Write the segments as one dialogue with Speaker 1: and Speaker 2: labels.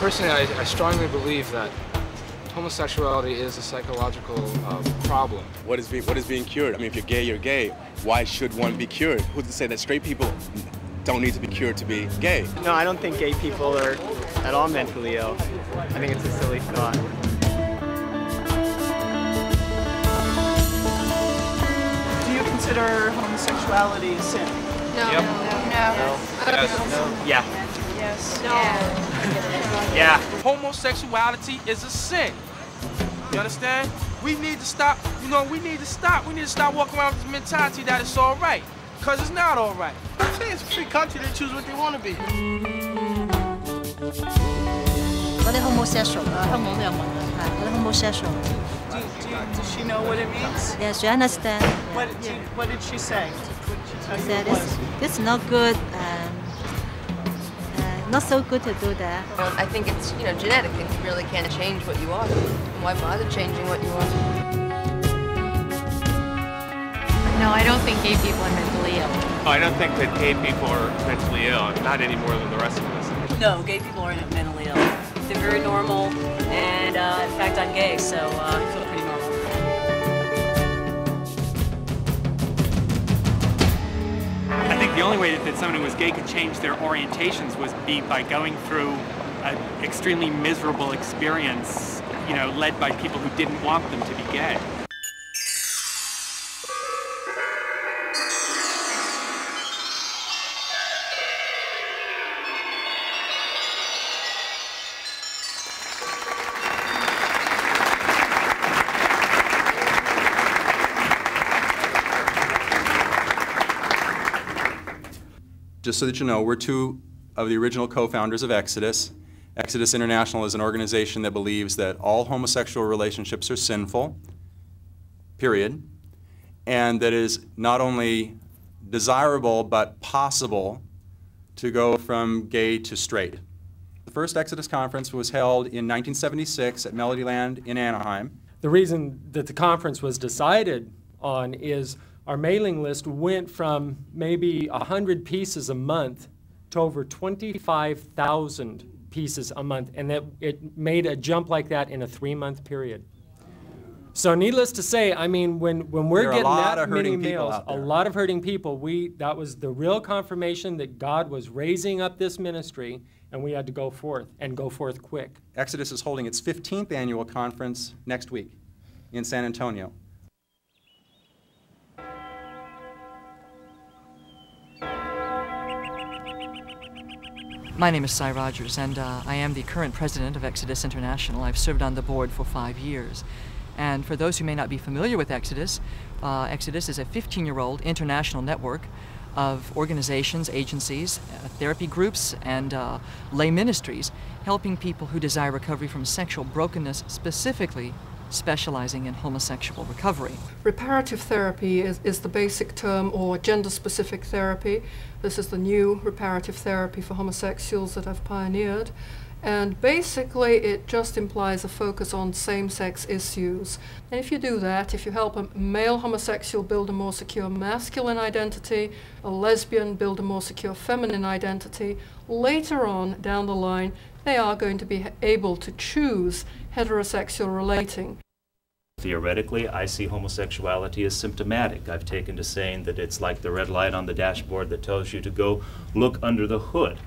Speaker 1: Personally, I strongly believe that homosexuality is a psychological problem.
Speaker 2: What is being cured? I mean, if you're gay, you're gay. Why should one be cured? Who's to say that straight people don't need to be cured to be gay?
Speaker 3: No, I don't think gay people are at all mentally ill. I think it's a silly thought.
Speaker 4: Do you consider homosexuality a sin?
Speaker 5: No.
Speaker 1: Yep.
Speaker 5: No.
Speaker 1: Yes.
Speaker 3: No. Yeah.
Speaker 4: Yes.
Speaker 5: No.
Speaker 3: Yeah.
Speaker 6: Homosexuality is a sin. You understand? We need to stop, we need to stop walking around with this mentality that it's all right. Because it's not all right.
Speaker 4: I think it's a free country. They choose what they want to be.
Speaker 7: 我哋 homosexual 香港都有問啊，我哋 homosexual。
Speaker 4: Does she know what it means?
Speaker 7: Yeah, she understand.
Speaker 4: What did she say?
Speaker 7: She said it's not good and not so good to do that.
Speaker 5: I think it's, genetic and you really can't change what you are. And why bother changing what you are?
Speaker 8: No, I don't think gay people are mentally ill.
Speaker 3: I don't think that gay people are mentally ill, not any more than the rest of us.
Speaker 9: No, gay people aren't mentally ill. They're very normal, and in fact, I'm gay, so I feel pretty normal.
Speaker 10: I think the only way that someone who was gay could change their orientations was by going through an extremely miserable experience, led by people who didn't want them to be gay.
Speaker 11: Just so that you know, we're two of the original co-founders of Exodus. Exodus International is an organization that believes that all homosexual relationships are sinful, period, and that it is not only desirable but possible to go from gay to straight. The first Exodus conference was held in 1976 at Melodyland in Anaheim.
Speaker 12: The reason that the conference was decided on is our mailing list went from maybe 100 pieces a month to over 25,000 pieces a month, and that it made a jump like that in a 3-month period. So needless to say, I mean, when we're getting that many mails, a lot of hurting people, that was the real confirmation that God was raising up this ministry, and we had to go forth, and go forth quick.
Speaker 11: Exodus is holding its 15th annual conference next week in San Antonio.
Speaker 13: My name is Cy Rogers, and I am the current president of Exodus International. I've served on the board for 5 years. And for those who may not be familiar with Exodus, Exodus is a 15-year-old international network of organizations, agencies, therapy groups, and lay ministries helping people who desire recovery from sexual brokenness, specifically specializing in homosexual recovery.
Speaker 14: Reparative therapy is the basic term, or gender-specific therapy. This is the new reparative therapy for homosexuals that I've pioneered. And basically it just implies a focus on same-sex issues. And if you do that, if you help a male homosexual build a more secure masculine identity, a lesbian build a more secure feminine identity, later on down the line they are going to be able to choose heterosexual relating.
Speaker 15: Theoretically, I see homosexuality as symptomatic. I've taken to saying that it's like the red light on the dashboard that tells you to go look under the hood.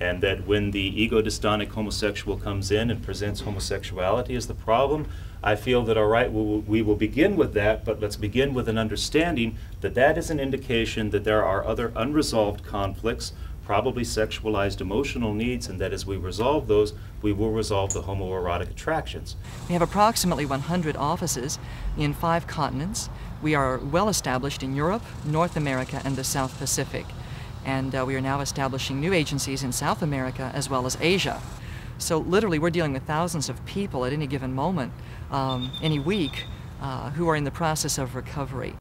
Speaker 15: And that when the ego-dystonic homosexual comes in and presents homosexuality as the problem, I feel that, all right, we will begin with that, but let's begin with an understanding that that is an indication that there are other unresolved conflicts, probably sexualized emotional needs, and that as we resolve those, we will resolve the homoerotic attractions.
Speaker 13: We have approximately 100 offices in 5 continents. We are well established in Europe, North America, and the South Pacific. And we are now establishing new agencies in South America as well as Asia. So literally we're dealing with thousands of people at any given moment, any week, who are in the process of recovery.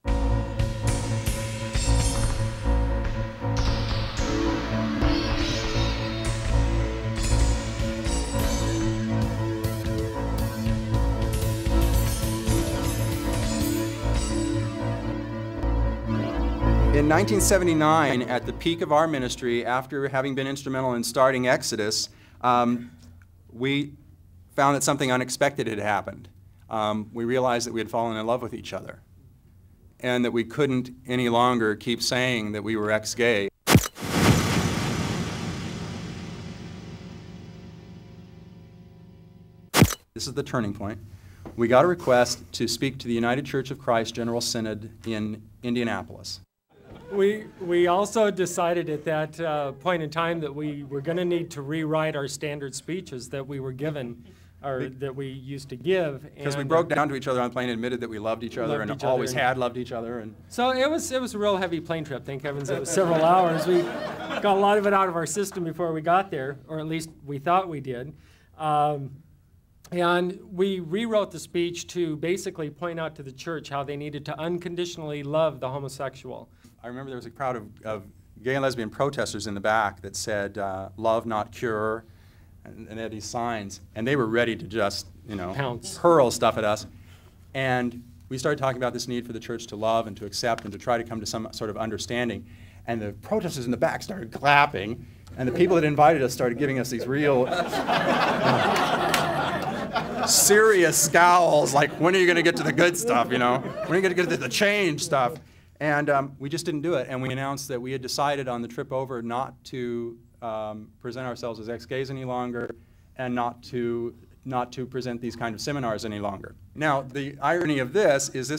Speaker 11: In 1979, at the peak of our ministry, after having been instrumental in starting Exodus, we found that something unexpected had happened. We realized that we had fallen in love with each other and that we couldn't any longer keep saying that we were ex-gay. This is the turning point. We got a request to speak to the United Church of Christ General Synod in Indianapolis.
Speaker 12: We also decided at that point in time that we were going to need to rewrite our standard speeches that we were given, or that we used to give.
Speaker 11: Because we broke down to each other on the plane and admitted that we loved each other and always had loved each other. And
Speaker 12: so it was a real heavy plane trip, thank heavens. It was several hours. We got a lot of it out of our system before we got there, or at least we thought we did. And we rewrote the speech to basically point out to the church how they needed to unconditionally love the homosexual.
Speaker 11: I remember there was a crowd of gay and lesbian protesters in the back that said, love, not cure, and they had these signs. And they were ready to just,
Speaker 12: pounce,
Speaker 11: hurl stuff at us. And we started talking about this need for the church to love and to accept and to try to come to some sort of understanding. And the protesters in the back started clapping, and the people that invited us started giving us these real serious scowls, like, when are you going to get to the good stuff, When are you going to get to the change stuff? And we just didn't do it, and we announced that we had decided on the trip over not to present ourselves as ex-gays any longer, and not to present these kind of seminars any longer. Now, the irony of this is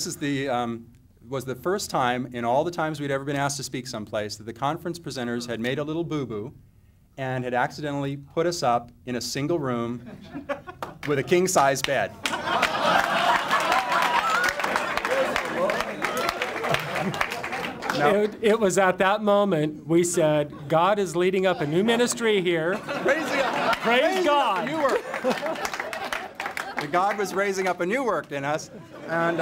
Speaker 11: was the first time in all the times we'd ever been asked to speak someplace that the conference presenters had made a little boo-boo and had accidentally put us up in a single room with a king-size bed.
Speaker 12: It was at that moment we said, God is leading up a new ministry here. Praise God.
Speaker 11: God was raising up a new work in us. And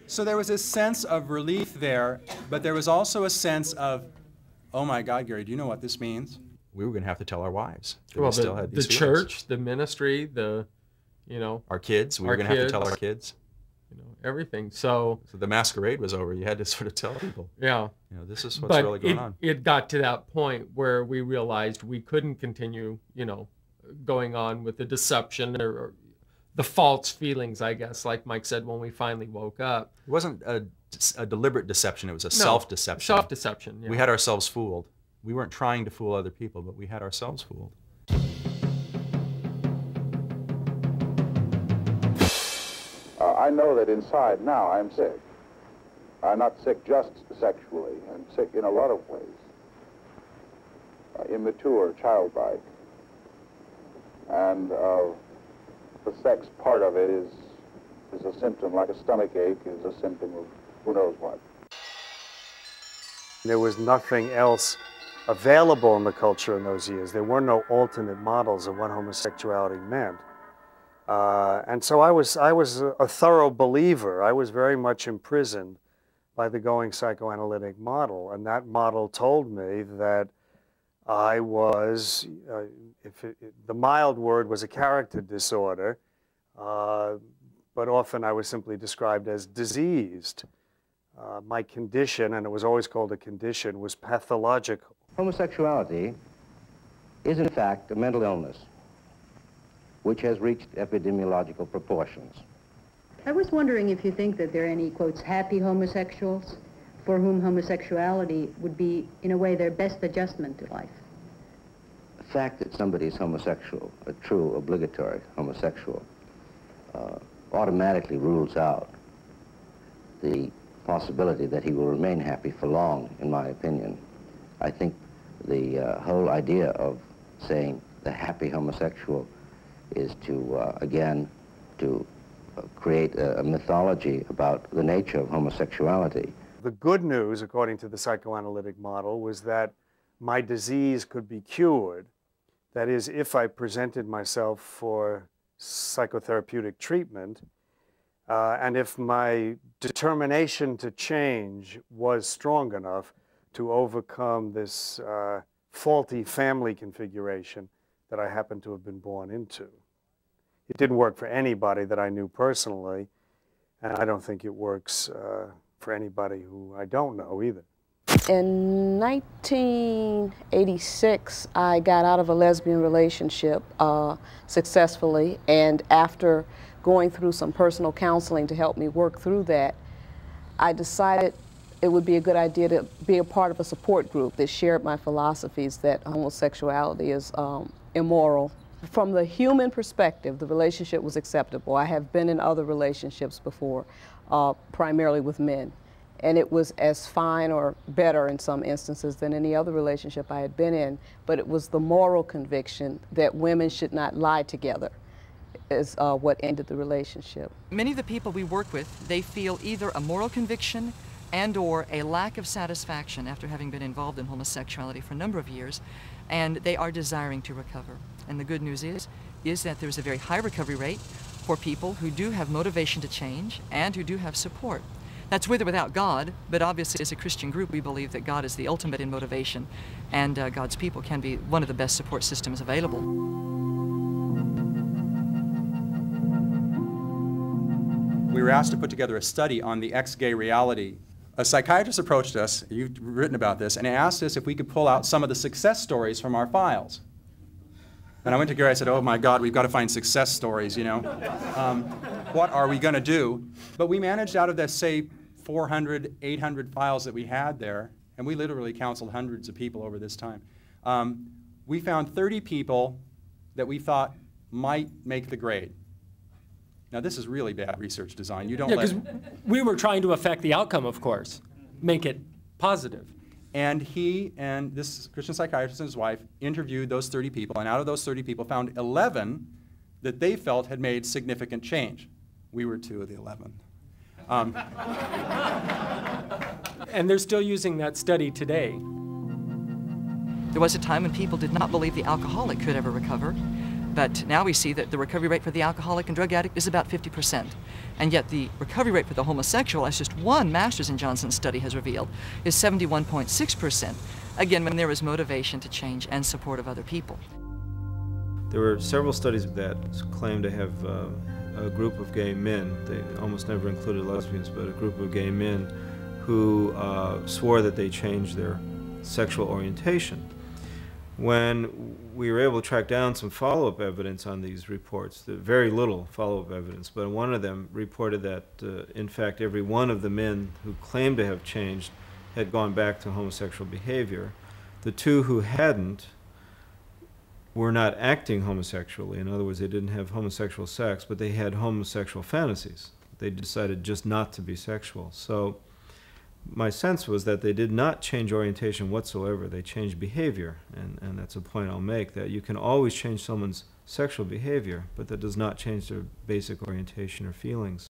Speaker 11: so there was a sense of relief there, but there was also a sense of, oh my God, Gary, do you know what this means? We were going to have to tell our wives.
Speaker 12: Well, the church, the ministry,
Speaker 11: our kids. We were going to have to tell our kids.
Speaker 12: Everything. So
Speaker 11: the masquerade was over. You had to sort of tell people.
Speaker 12: Yeah.
Speaker 11: This is what's really going on.
Speaker 12: It got to that point where we realized we couldn't continue, going on with the deception or the false feelings, I guess, like Mike said, when we finally woke up.
Speaker 11: It wasn't a deliberate deception. It was a self-deception.
Speaker 12: Self-deception, yeah.
Speaker 11: We had ourselves fooled. We weren't trying to fool other people, but we had ourselves fooled.
Speaker 16: I know that inside now I'm sick. I'm not sick just sexually. I'm sick in a lot of ways. Immature, childlike. And the sex part of it is a symptom, like a stomach ache is a symptom of who knows what.
Speaker 17: There was nothing else available in the culture in those years. There were no alternate models of what homosexuality meant. And so I was a thorough believer. I was very much imprisoned by the going psychoanalytic model, and that model told me that I was, the mild word was a character disorder, but often I was simply described as diseased. My condition, and it was always called a condition, was pathological.
Speaker 18: Homosexuality is in fact a mental illness which has reached epidemiological proportions.
Speaker 19: I was wondering if you think that there are any, quotes, happy homosexuals for whom homosexuality would be, in a way, their best adjustment to life.
Speaker 18: The fact that somebody is homosexual, a true obligatory homosexual, automatically rules out the possibility that he will remain happy for long, in my opinion. I think the whole idea of saying the happy homosexual is to, again, to create a mythology about the nature of homosexuality.
Speaker 17: The good news, according to the psychoanalytic model, was that my disease could be cured. That is, if I presented myself for psychotherapeutic treatment, and if my determination to change was strong enough to overcome this faulty family configuration that I happened to have been born into. It didn't work for anybody that I knew personally, and I don't think it works for anybody who I don't know either.
Speaker 20: In 1986, I got out of a lesbian relationship successfully, and after going through some personal counseling to help me work through that, I decided it would be a good idea to be a part of a support group that shared my philosophies that homosexuality is immoral. From the human perspective, the relationship was acceptable. I have been in other relationships before, primarily with men. And it was as fine or better in some instances than any other relationship I had been in. But it was the moral conviction that women should not lie together is what ended the relationship.
Speaker 13: Many of the people we work with, they feel either a moral conviction and or a lack of satisfaction after having been involved in homosexuality for a number of years, and they are desiring to recover. And the good news is that there's a very high recovery rate for people who do have motivation to change and who do have support. That's with or without God, but obviously as a Christian group we believe that God is the ultimate in motivation, and God's people can be one of the best support systems available.
Speaker 11: We were asked to put together a study on the ex-gay reality. A psychiatrist approached us, you've written about this, and asked us if we could pull out some of the success stories from our files. And I went to Gary, I said, oh my God, we've got to find success stories, you know. What are we going to do? But we managed out of the, say, 400, 800 files that we had there, and we literally counseled hundreds of people over this time. We found 30 people that we thought might make the grade. Now this is really bad research design. You don't
Speaker 12: because we were trying to affect the outcome, of course, make it positive.
Speaker 11: And he and this Christian psychiatrist and his wife interviewed those 30 people, and out of those 30 people found 11 that they felt had made significant change. We were 2 of the 11.
Speaker 12: And they're still using that study today.
Speaker 13: There was a time when people did not believe the alcoholic could ever recover, but now we see that the recovery rate for the alcoholic and drug addict is about 50%. And yet the recovery rate for the homosexual, as just one Masters and Johnson study has revealed, is 71.6%. Again, when there is motivation to change and support of other people.
Speaker 21: There were several studies that claimed to have a group of gay men, they almost never included lesbians, but a group of gay men who swore that they changed their sexual orientation. When we were able to track down some follow-up evidence on these reports, very little follow-up evidence, but one of them reported that, in fact, every one of the men who claimed to have changed had gone back to homosexual behavior. The 2 who hadn't were not acting homosexually. In other words, they didn't have homosexual sex, but they had homosexual fantasies. They decided just not to be sexual. So my sense was that they did not change orientation whatsoever. They changed behavior, and that's a point I'll make, that you can always change someone's sexual behavior, but that does not change their basic orientation or feelings.